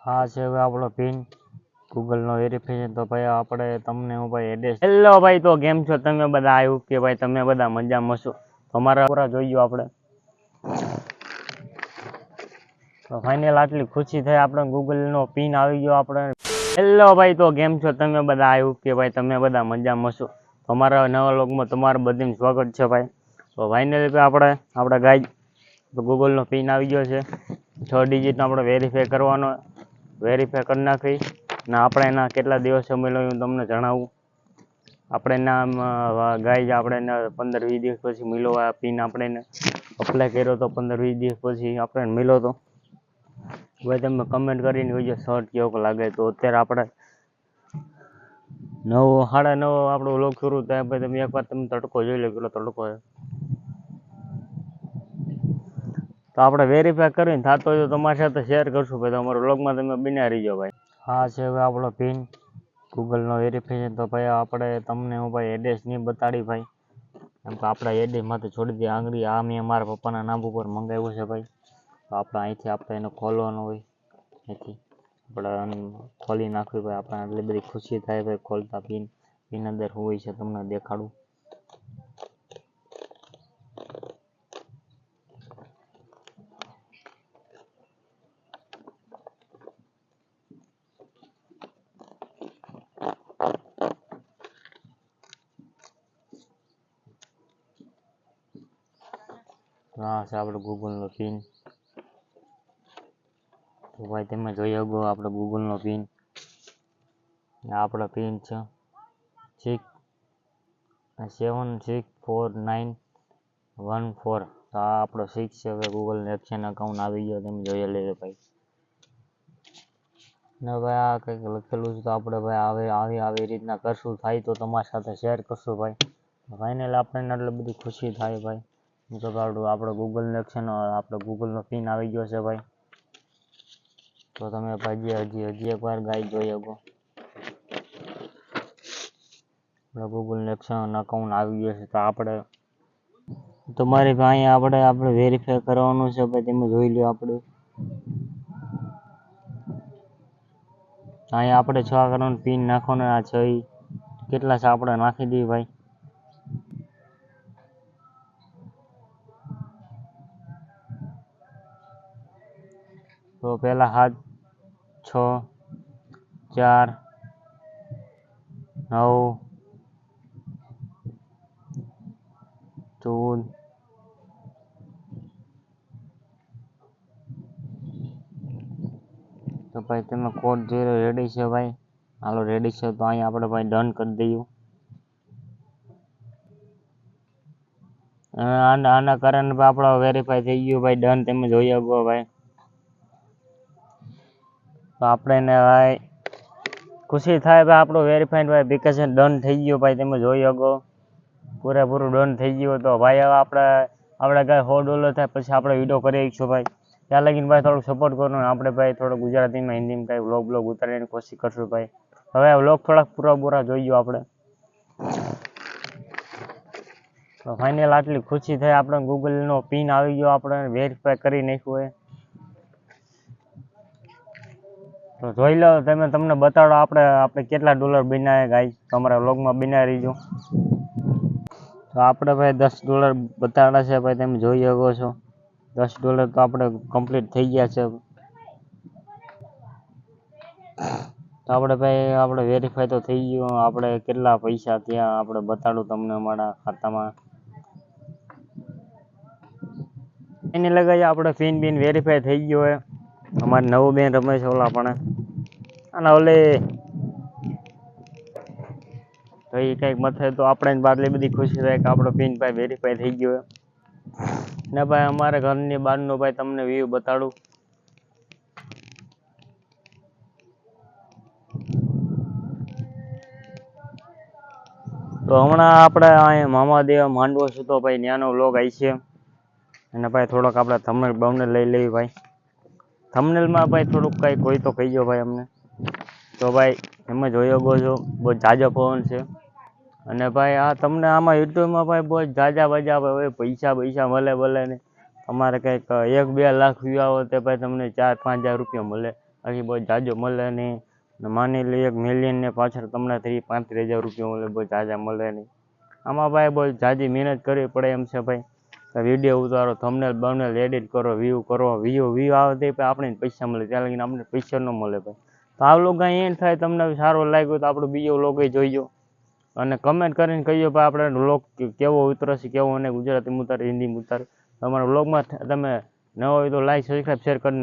હા છે હવે આપણો પિન ગૂગલ નો વેરિફિકેશન. તો ભાઈ આપણે તમને હું ભાઈ એડ્રેસ. હેલો ભાઈ, તો કેમ છો તમે બધા? આવ્યું કે ભાઈ તમે બધા મજામાં છો? તમારા પૂરા જોઈ આપણે. તો ફાઇનલ આટલી ખુશી થઈ આપણે ગૂગલ નો પિન આવી ગયો આપણે. હેલો ભાઈ, તો કેમ છો તમે બધા? આવ્યું કે ભાઈ તમે બધા મજામાં છો? તમારા નવા લોગમાં તમારું બધું સ્વાગત છે ભાઈ. તો ફાઇનલી આપણે ગાય ગૂગલ નો પિન આવી ગયો છે. 6 ડિજિટનો આપણે વેરીફાઈ કરવાનો. વેરીફાઈ કરી નાખી ને આપણે એના કેટલા દિવસો મળ્યો હું તમને જણાવું. આપણે એના ગાય આપણે 15-20 દિવસ પછી મળ્યો આ પિન. આપણે એને અપ્લાય કર્યો તો 15-20 દિવસ પછી આપણે મળ્યો તો ભાઈ. તમે કમેન્ટ કરીને કહેજો શર્ટ કેવો લાગે. તો અત્યારે આપણે 9:30 આપણો વ્લોગ શરૂ થાય ભાઈ. તમે એકવાર તમે તડકો જોઈ લો, કેટલો તડકો છે. તો આપણે વેરીફાઈ કરીને થતો હોય તો તમારી સાથે શેર કરશું ભાઈ. તમારા વ્લોગમાં તમે બન્યા રહીજો ભાઈ. હા છે હવે આપણો પિન ગૂગલ નો વેરીફિકેશન. તો ભાઈ આપણે તમને હું ભાઈ એડ્રેસ નહીં બતાડી ભાઈ, કેમ કે આપણા એડ્રેસમાંથી છોડી દે આંગળી. આ મેં મારા પપ્પાના નામ ઉપર મંગાવ્યું છે ભાઈ. તો આપણે અહીંથી આપણે એને ખોલવાનું હોય. અહીંથી આપણે ખોલી નાખવી ભાઈ. આપણે એટલી બધી ખુશી થાય ભાઈ ખોલતા પિન અંદર હોય છે તમને દેખાડું. હા છે આપણે ગૂગલનો પિન. તો ભાઈ તમે જોઈ શકો આપણે ગૂગલનો પિન. આપણો પિન છે 764914. તો આ આપણો 6 છે. હવે ગૂગલ એક્શન અકાઉન્ટ આવી ગયો, તમે જોઈ લેજો ભાઈ. ને ભાઈ આ કંઈક લખેલું છે. તો આપણે ભાઈ આવી રીતના કરશું. થાય તો તમારી સાથે શેર કરશું ભાઈ. ફાઇનલ આપણને એટલી બધી ખુશી થાય ભાઈ. તો આપણે ગૂગલ એક્શન આપણે ગૂગલનો પિન આવી ગયો છે ભાઈ. તો તમે ભાઈ હજી એકવાર ગાય જોઈ શકો. આપણે ગૂગલ એક્શન અકાઉન્ટ આવી ગયો છે. તો આપણે તમારે ભાઈ આપણે વેરીફાઈ કરવાનું છે ભાઈ. તમે જોઈ લો આપણે અહીંયા આપણે 6 કરવાનો પિન નાખવાનો. આ 6 કેટલા છે આપણે નાખી દઈએ ભાઈ. તો પહેલા 7 6 4 9 14 તો ભાઈ તમે કોડ 0 રેડી છે ભાઈ. હાલો રેડી છે. તો અહીંયા આપણે ભાઈ ડન કરી દઈએ. આના કારણે આપણો વેરીફાઈ થઈ ગયું ભાઈ. ડન તમે જોઈ શકો ભાઈ. તો આપણે એને ભાઈ ખુશી થાય ભાઈ. આપણો વેરીફાઈડ ભાઈ એપ્લિકેશન ડન થઈ ગયો ભાઈ. તમે જોઈ શકો પૂરેપૂરું ડન થઈ ગયું. તો ભાઈ હવે આપણે કાંઈ $100 થાય પછી આપણે વિડીયો કરી શકીશું ભાઈ. ત્યાં લગીને ભાઈ થોડુંક સપોર્ટ કરવાનું. આપણે ભાઈ થોડું ગુજરાતીમાં હિન્દીમાં કાંઈ વ્લોગ ઉતારવાની કોશિશ કરશું ભાઈ. હવે વ્લોગ થોડાક પૂરા જોઈ ગયો આપણે. તો ફાઇનલ આટલી ખુશી થઈ આપણે ગૂગલનો પિન આવી ગયો. આપણે વેરીફાઈ કરી નાખ્યું હોય. તો જોઈ લો તમે. તમને બતાડો આપણે કેટલા ડોલર બનાવ્યા ગાઈસ. તમારા વ્લોગમાં બનાવી રહીજો. તો આપણે ભાઈ $10 બતાડ્યા છે ભાઈ. તમે જોઈ શકો છો $10 તો આપણે કમ્પ્લીટ થઈ ગયા છે. તો આપણે ભાઈ આપણે વેરીફાઈ તો થઈ ગયું. આપણે કેટલા પૈસા થયા આપણે બતાડું તમને અમારા ખાતામાં. એને લગાવી આપણે પિન વેરીફાઈ થઈ ગયો હોય. અમારે નવું બેન રમે છે ઓલા પણ અને ઓલે તો એ કંઈક મથે. તો આપણે આટલી બધી ખુશી થાય કે આપણો પિન ભાઈ વેરીફાઈ થઈ ગયો હોય ને ભાઈ. અમારે ઘરની બહારનો ભાઈ તમને વ્યૂ બતાડું. તો હમણાં આપણે અહીંયા મામાદેવ માંડવો છું. તો ભાઈ ત્યાંનો વ્લોગ આવી છે. અને ભાઈ થોડોક આપણે થંબનેલ લઈ લેવી ભાઈ. થંબનેલમાં ભાઈ થોડુંક કંઈક હોય તો કહીજો ભાઈ અમને. તો ભાઈ તમે જોઈ શકો છો બહુ જાજો પવન છે. અને ભાઈ તમને આમાં યુટ્યુબમાં ભાઈ બહુ જાજા ભાઈ પૈસા મળે ને. તમારે કંઈક 1-2 લાખ વ્યૂ આવે તો ભાઈ તમને 4-5 હજાર રૂપિયા મળે. હજી બહુ જાજો મળે નહીં. ને માની લઈએ 1 મિલિયન ને પાછળ તમને 35,000 રૂપિયા મળે, બહુ જાજા મળે નહીં. આમાં ભાઈ બહુ જાજી મહેનત કરવી પડે એમ છે ભાઈ. વિડીયો ઉતારો, થંબનેલ બમનેલ એડિટ કરો, વ્યૂ આવે તે આપણે પૈસા મળે, ત્યાં લગીને આપણે પૈસા ન મળે ભાઈ. તો આ વ્લોગ અહીં એન્ડ થાય. તમને સારો લાગ્યો તો આપણો બીજો વ્લોગ જોઈજો અને કમેન્ટ કરીને કહીજો ભાઈ આપણે વ્લોગ કેવો ઉતરશે, કેવો અને ગુજરાતીમાં ઉતારે, હિન્દીમાં ઉતારે. તમારા વ્લોગમાં તમે નવા હોય તો લાઈક સબસ્ક્રાઈબ શેર કરી નાખજો.